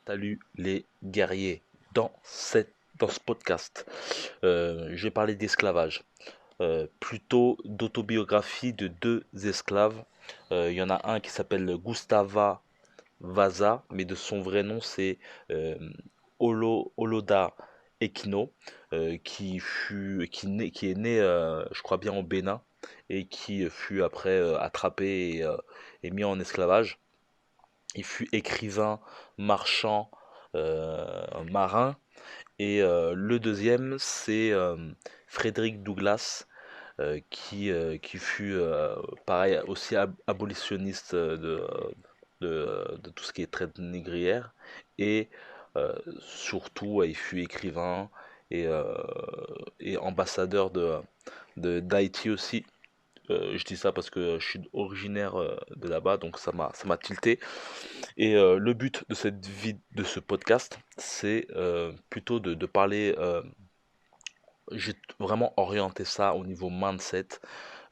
Salut les guerriers. Dans ce podcast, je vais parler d'esclavage, plutôt d'autobiographie de deux esclaves. Il y en a un qui s'appelle Gustava Vasa, mais de son vrai nom c'est euh, Oloda Equino, qui est né, je crois bien, au Bénin et qui fut après attrapé et mis en esclavage. Il fut écrivain, marchand, marin. Et le deuxième, c'est Frédéric Douglass, qui fut pareil aussi abolitionniste de tout ce qui est traite négrière. Et surtout, il fut écrivain et, euh, et ambassadeur d'Haïti aussi. Je dis ça parce que je suis originaire de là-bas, donc ça m'a tilté. Et le but de de ce podcast, c'est plutôt de parler. J'ai vraiment orienté ça au niveau mindset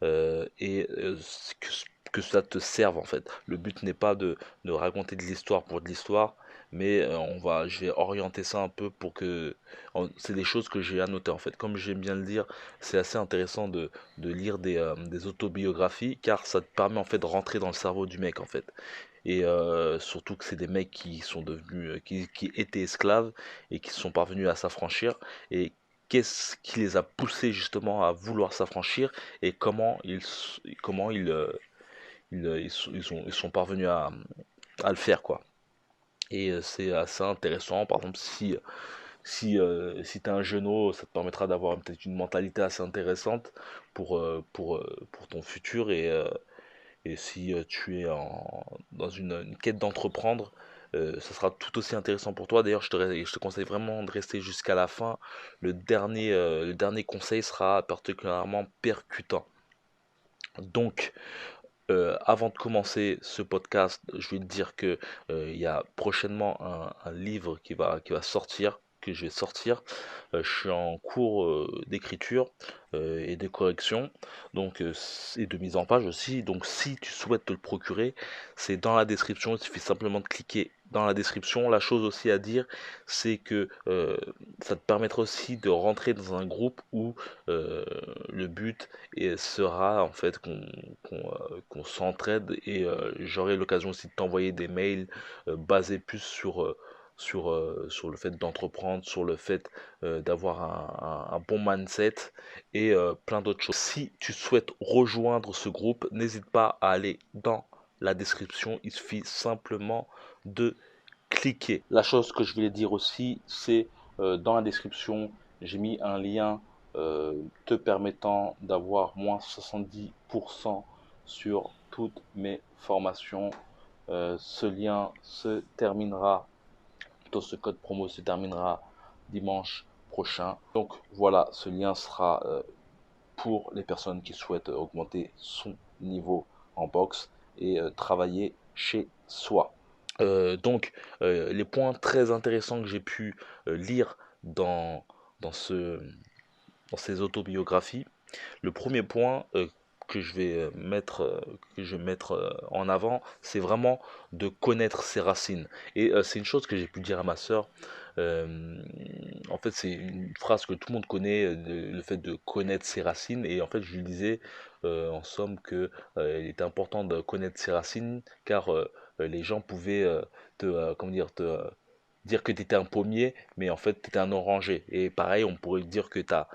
que ça te serve en fait. Le but n'est pas de raconter de l'histoire pour de l'histoire, mais je vais orienter ça un peu pour que. C'est des choses que j'ai annotées en fait. Comme j'aime bien le dire, c'est assez intéressant de lire des autobiographies car ça te permet en fait de rentrer dans le cerveau du mec en fait. Et surtout que c'est des mecs qui sont devenus, qui étaient esclaves et qui sont parvenus à s'affranchir. Et qu'est-ce qui les a poussés justement à vouloir s'affranchir et ils sont parvenus à le faire quoi. Et c'est assez intéressant. Par exemple, si tu es un genou, ça te permettra d'avoir peut-être une mentalité assez intéressante pour ton futur. Et si tu es dans une quête d'entreprendre, ça sera tout aussi intéressant pour toi. D'ailleurs, je te conseille vraiment de rester jusqu'à la fin. Le dernier conseil sera particulièrement percutant. Donc, avant de commencer ce podcast, je vais te dire que il y a prochainement un livre qui va sortir, que je vais sortir. Je suis en cours d'écriture et de correction, et de mise en page aussi. Donc, si tu souhaites te le procurer, c'est dans la description. Il suffit simplement de cliquer dans la description. La chose aussi à dire, c'est que ça te permettra aussi de rentrer dans un groupe où euh, le but sera en fait qu'on s'entraide et j'aurai l'occasion aussi de t'envoyer des mails basés plus sur le fait d'entreprendre, sur le fait d'avoir un bon mindset et plein d'autres choses. Si tu souhaites rejoindre ce groupe, n'hésite pas à aller dans la description. Il suffit simplement de cliquer. La chose que je voulais dire aussi, c'est dans la description, j'ai mis un lien te permettant d'avoir moins 70% sur toutes mes formations. Ce lien se terminera, plutôt ce code promo se terminera dimanche prochain. Donc voilà, ce lien sera pour les personnes qui souhaitent augmenter son niveau en boxe et travailler chez soi. Les points très intéressants que j'ai pu lire dans, dans, ce, dans ces autobiographies, le premier point que je vais mettre en avant, c'est vraiment de connaître ses racines. Et c'est une chose que j'ai pu dire à ma sœur. euh, En fait, c'est une phrase que tout le monde connaît, le fait de connaître ses racines. Et en fait, je lui disais en somme que il était important de connaître ses racines, car les gens pouvaient comment dire, dire que tu étais un pommier, mais en fait, tu étais un oranger. Et pareil, on pourrait dire que ta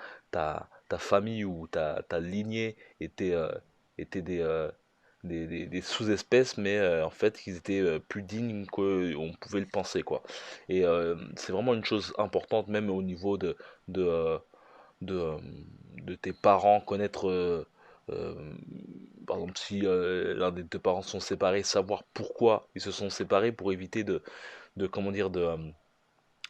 famille ou ta lignée étaient des sous-espèces, mais en fait, ils étaient plus dignes qu'on pouvait le penser, quoi. Et c'est vraiment une chose importante, même au niveau de, euh, de, euh, de tes parents, connaître, euh, par exemple, si l'un des deux parents sont séparés, savoir pourquoi ils se sont séparés pour éviter comment dire,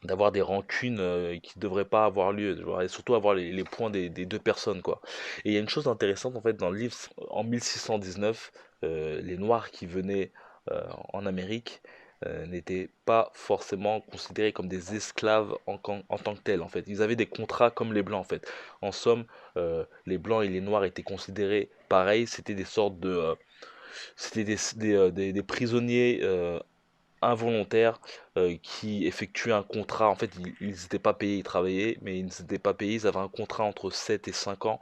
d'avoir des rancunes qui ne devraient pas avoir lieu, tu vois, et surtout avoir les points des deux personnes, quoi. Et il y a une chose intéressante en fait dans le livre, en 1619, les Noirs qui venaient en Amérique n'étaient pas forcément considérés comme des esclaves en tant que tels, en fait. Ils avaient des contrats comme les Blancs, en fait. En somme, les Blancs et les Noirs étaient considérés pareil, c'était des sortes de... c'était des prisonniers involontaires qui effectuaient un contrat. En fait, ils n'étaient pas payés, ils travaillaient, mais ils ne s'étaient pas payés. Ils avaient un contrat entre 7 et 5 ans.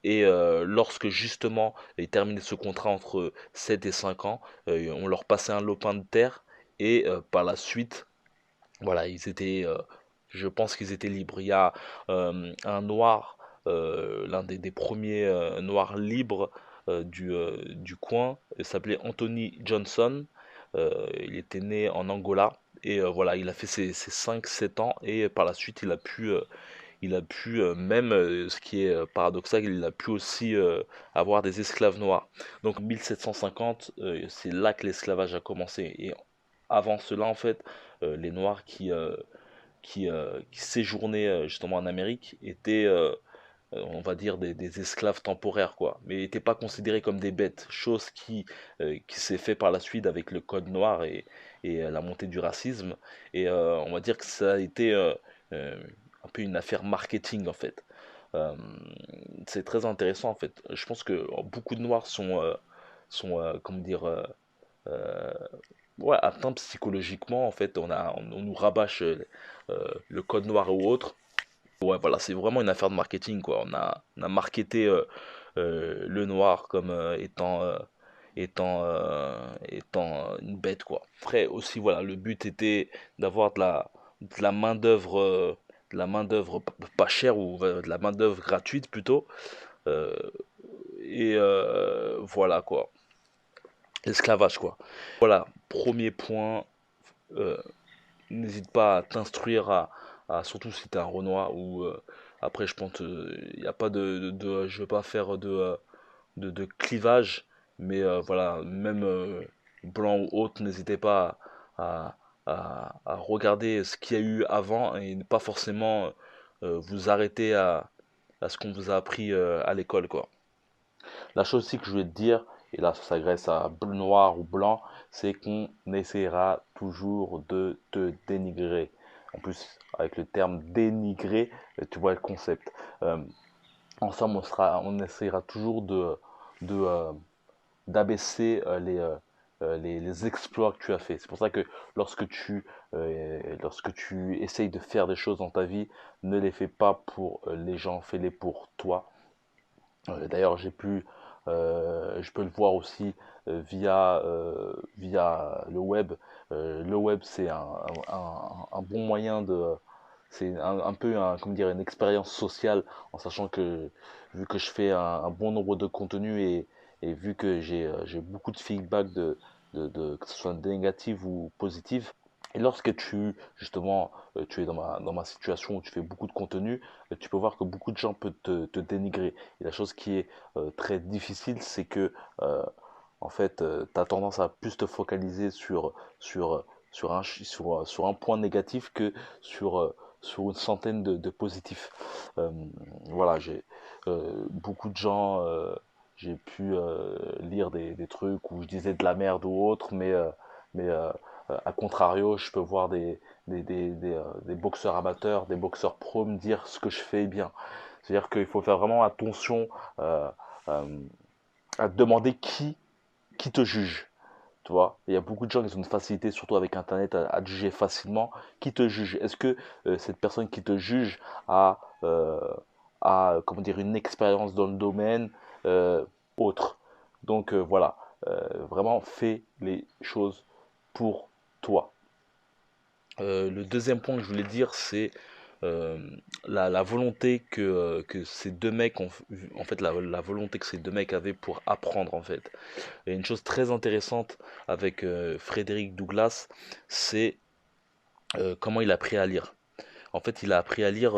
Et lorsque justement ils terminaient ce contrat entre 7 et 5 ans, on leur passait un lopin de terre. Et par la suite, voilà, je pense qu'ils étaient libres. Il y a un noir, l'un des premiers noirs libres du coin, il s'appelait Anthony Johnson. Il était né en Angola. Et voilà, il a fait ses 5-7 ans et par la suite même, ce qui est paradoxal, il a pu aussi avoir des esclaves noirs. Donc 1750, c'est là que l'esclavage a commencé. Et avant cela, en fait, les Noirs qui séjournaient justement en Amérique étaient, on va dire, des esclaves temporaires, quoi. Mais n'étaient pas considérés comme des bêtes, chose qui s'est fait par la suite avec le Code noir et la montée du racisme. Et on va dire que ça a été euh, un peu une affaire marketing, en fait. Euh, c'est très intéressant, en fait. Je pense que beaucoup de Noirs comment dire, euh, ouais, atteints psychologiquement, en fait. On nous rabâche le Code noir ou autre. Ouais, voilà, c'est vraiment une affaire de marketing, quoi. On a marketé le noir comme étant une bête, quoi. Après aussi, voilà, le but était d'avoir de la main-d'œuvre, pas chère, ou de la main-d'œuvre gratuite plutôt. Euh, et voilà, quoi. L'esclavage, quoi. Voilà, premier point. euh, N'hésite pas à t'instruire surtout si t'es un Renoir ou après je pense il n'y a pas je veux pas faire de clivage, mais voilà, même blanc ou autre, n'hésitez pas à, à regarder ce qu'il y a eu avant et ne pas forcément vous arrêter à ce qu'on vous a appris à l'école, quoi. La chose aussi que je voulais te dire, et là ça s'agresse à noir ou blanc, c'est qu'on essaiera toujours de te dénigrer. En plus, avec le terme dénigrer, tu vois le concept. Euh, Ensemble, on essaiera toujours de, d'abaisser les exploits que tu as fait. C'est pour ça que lorsque tu essayes de faire des choses dans ta vie, ne les fais pas pour les gens, fais-les pour toi. D'ailleurs, je peux le voir aussi via le web. Le web, c'est un bon moyen c'est un peu comment dire, une expérience sociale, en sachant que vu que je fais un bon nombre de contenus et vu que j'ai beaucoup de feedback que ce soit négatif ou positif. Et lorsque justement, tu es dans ma situation où tu fais beaucoup de contenu, tu peux voir que beaucoup de gens peuvent te dénigrer. Et la chose qui est très difficile, c'est que, euh, en fait, tu as tendance à plus te focaliser sur, sur un point négatif que sur une centaine de positifs. Euh, voilà, beaucoup de gens, j'ai pu lire des trucs où je disais de la merde ou autre, mais à contrario, je peux voir des boxeurs amateurs, des boxeurs pros me dire ce que je fais est bien. C'est-à-dire qu'il faut faire vraiment attention euh, euh, à te demander qui te juge. Tu vois, il y a beaucoup de gens qui ont une facilité, surtout avec Internet, à te juger facilement. Qui te juge? Est-ce que cette personne qui te juge a, euh, comment dire, une expérience dans le domaine euh, autre? Donc voilà, vraiment fais les choses pour toi. Le deuxième point que je voulais dire, c'est euh, la volonté que ces deux mecs ont, en fait, la volonté que ces deux mecs avaient pour apprendre, en fait. Et une chose très intéressante avec Frédéric Douglass, c'est comment il a appris à lire. En fait, il a appris à lire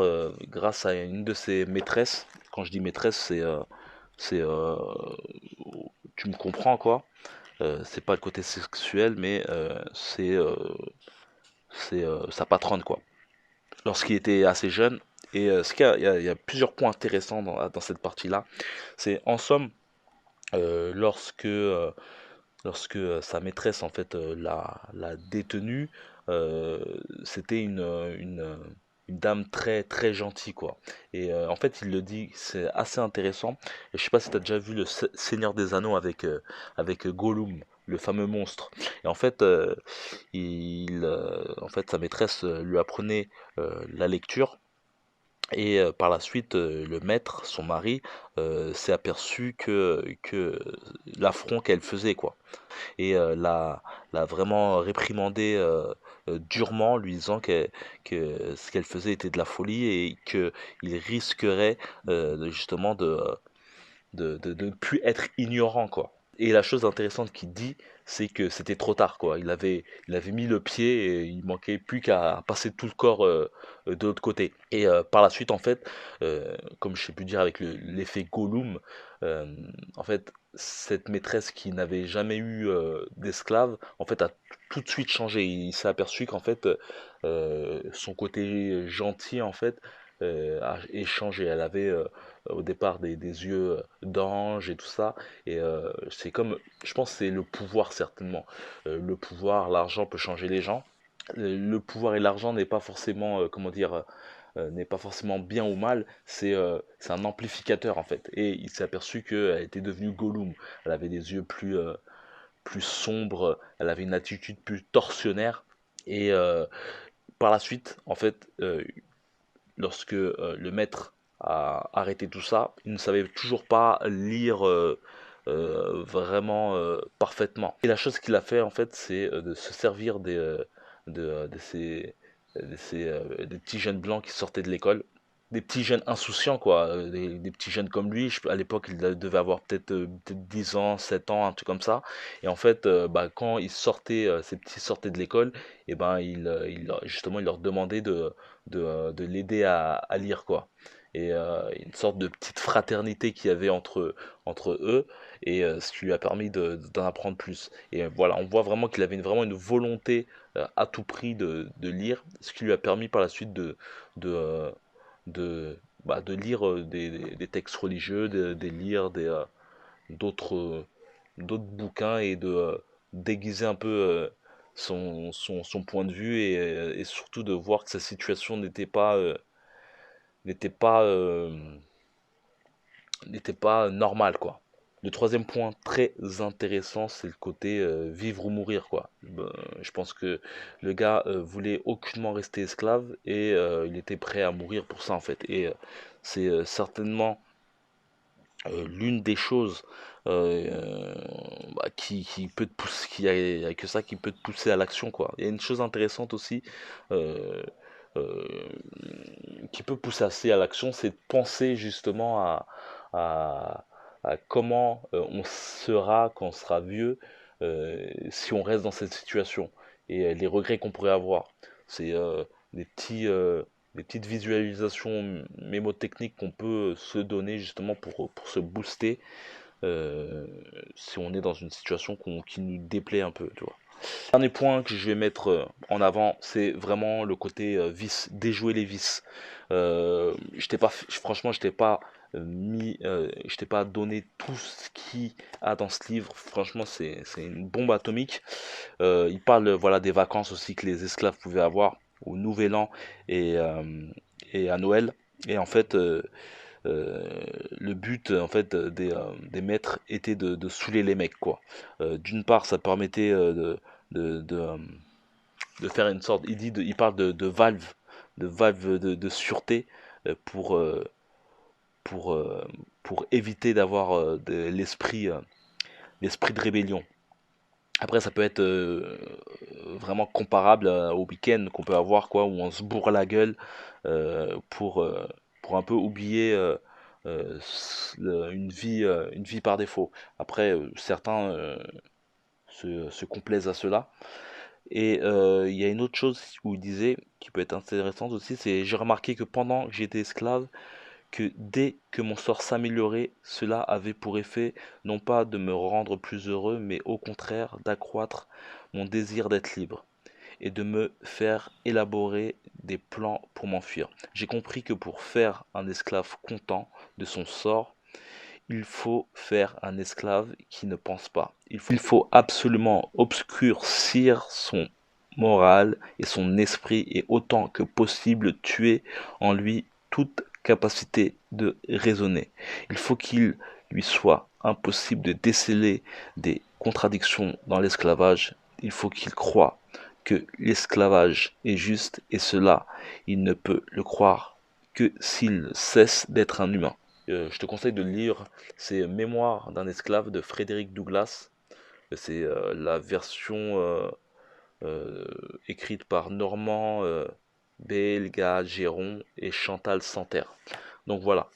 grâce à une de ses maîtresses. Quand je dis maîtresse, c'est, tu me comprends, quoi. C'est pas le côté sexuel, mais c'est sa patronne, quoi. Lorsqu'il était assez jeune. Et il y a plusieurs points intéressants dans cette partie-là. C'est en somme, lorsque sa maîtresse en fait l'a détenu, euh, c'était une dame très très gentille, quoi. Et en fait il le dit, c'est assez intéressant. Et je sais pas si tu as déjà vu le Seigneur des Anneaux avec Gollum. le fameux monstre. Et en fait, en fait sa maîtresse lui apprenait la lecture. Et par la suite, le maître, son mari, s'est aperçu que l'affront qu'elle faisait, quoi. Et l'a vraiment réprimandé durement, lui disant que ce qu'elle faisait était de la folie et qu'il risquerait justement de ne plus être ignorant, quoi. Et la chose intéressante qu'il dit, c'est que c'était trop tard, quoi. Il avait mis le pied et il manquait plus qu'à passer tout le corps de l'autre côté. Et par la suite, en fait, comme je sais plus dire avec l'effet Gollum, euh, en fait, cette maîtresse qui n'avait jamais eu d'esclave, en fait, a tout de suite changé. Il s'est aperçu qu'en fait, son côté gentil, en fait, a changé. Elle avait au départ des yeux d'ange et tout ça. Et c'est comme, je pense que c'est le pouvoir certainement. Le pouvoir, l'argent peut changer les gens. Le pouvoir et l'argent n'est pas forcément, comment dire, n'est pas forcément bien ou mal, c'est un amplificateur en fait. Et il s'est aperçu qu'elle était devenue Gollum. Elle avait des yeux plus sombres, elle avait une attitude plus torsionnaire. Et par la suite, en fait, lorsque le maître a arrêté tout ça, il ne savait toujours pas lire vraiment parfaitement. Et la chose qu'il a fait en fait, c'est de se servir de des petits jeunes blancs qui sortaient de l'école, des petits jeunes insouciants quoi, des petits jeunes comme lui. À l'époque, il devait avoir peut-être 10 ans, 7 ans, un truc comme ça. Et en fait, bah, quand ils sortaient, ces petits sortaient de l'école, et ben justement, il leur demandait de l'aider à lire quoi. Et une sorte de petite fraternité qu'il y avait entre eux, et ce qui lui a permis d'en apprendre plus. Et voilà, on voit vraiment qu'il avait vraiment une volonté à tout prix de lire, ce qui lui a permis par la suite de, euh, de, de lire des textes religieux, de lire d'autres d'autres bouquins et de déguiser un peu son point de vue et surtout de voir que sa situation n'était pas, n'était pas normale, quoi. Le troisième point très intéressant, c'est le côté vivre ou mourir, quoi. Je pense que le gars voulait aucunement rester esclave et il était prêt à mourir pour ça, en fait. Et c'est certainement l'une des choses qui peut te pousser, il y a que ça qui peut te pousser à l'action, quoi. Il y a une chose intéressante aussi euh, euh, qui peut pousser assez à l'action, c'est de penser justement à, à comment on sera quand on sera vieux si on reste dans cette situation et les regrets qu'on pourrait avoir. C'est des des petites visualisations mémotechniques qu'on peut se donner justement pour se booster si on est dans une situation qui nous déplaît un peu, tu vois. Dernier point que je vais mettre en avant, c'est vraiment le côté vice, déjouer les vices. Franchement, je t'ai pas donné tout ce qu'il a dans ce livre. Franchement, c'est une bombe atomique. Il parle voilà des vacances aussi que les esclaves pouvaient avoir au Nouvel An et à Noël. Et en fait, euh, le but en fait des maîtres était de saouler les mecs quoi. D'une part, ça permettait de, de, euh, de faire une sorte. Il parle de valve de sûreté pour pour éviter d'avoir l'esprit de rébellion. Après, ça peut être vraiment comparable au week-end qu'on peut avoir, quoi, où on se bourre la gueule euh, pour, euh, pour un peu oublier une vie par défaut. Après, certains se complaisent à cela. Et il y a une autre chose où il disait, qui peut être intéressante aussi, c'est j'ai remarqué que pendant que j'étais esclave, que dès que mon sort s'améliorait, cela avait pour effet non pas de me rendre plus heureux, mais au contraire d'accroître mon désir d'être libre et de me faire élaborer des plans pour m'enfuir. J'ai compris que pour faire un esclave content de son sort, il faut faire un esclave qui ne pense pas. Il faut absolument obscurcir son moral et son esprit et autant que possible tuer en lui toute capacité de raisonner. Il faut qu'il lui soit impossible de déceler des contradiction dans l'esclavage, il faut qu'il croie que l'esclavage est juste, et cela, il ne peut le croire que s'il cesse d'être un humain. Je te conseille de lire ces Mémoires d'un esclave de Frédéric Douglass. C'est la version euh, écrite par Normand Belga-Géron et Chantal Santerre. Donc voilà,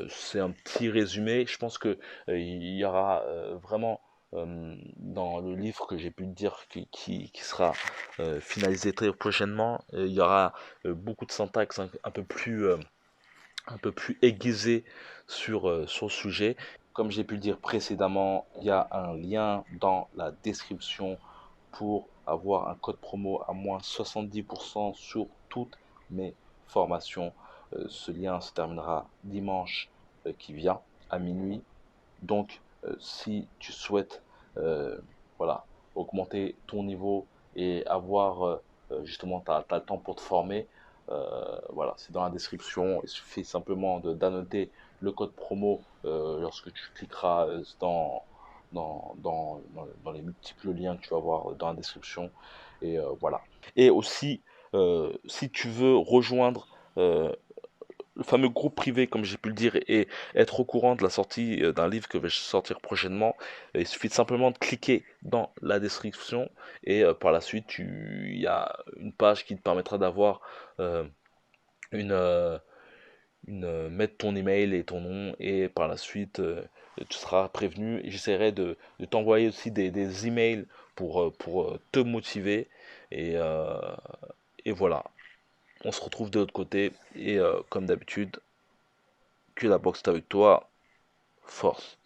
c'est un petit résumé. Je pense que il y aura vraiment dans le livre que j'ai pu te dire qui sera finalisé très prochainement, il y aura beaucoup de syntaxe un peu plus aiguisée sur le sujet. Comme j'ai pu le dire précédemment, il y a un lien dans la description pour avoir un code promo à moins 70% sur toutes mes formations. Ce lien se terminera dimanche qui vient à minuit. Donc, si tu souhaites euh, voilà, augmenter ton niveau et avoir justement, tu as le temps pour te former, voilà, c'est dans la description. Il suffit simplement d'annoter le code promo lorsque tu cliqueras dans les multiples liens que tu vas voir dans la description. Et voilà. Et aussi, si tu veux rejoindre le fameux groupe privé, comme j'ai pu le dire, et être au courant de la sortie d'un livre que je vais sortir prochainement, il suffit de simplement de cliquer dans la description et par la suite, il y a une page qui te permettra d'avoir euh, une, euh, mettre ton email et ton nom et par la suite, tu seras prévenu. Et j'essaierai de t'envoyer aussi des emails pour te motiver et, euh, et voilà. On se retrouve de l'autre côté et comme d'habitude, que la boxe est avec toi, force.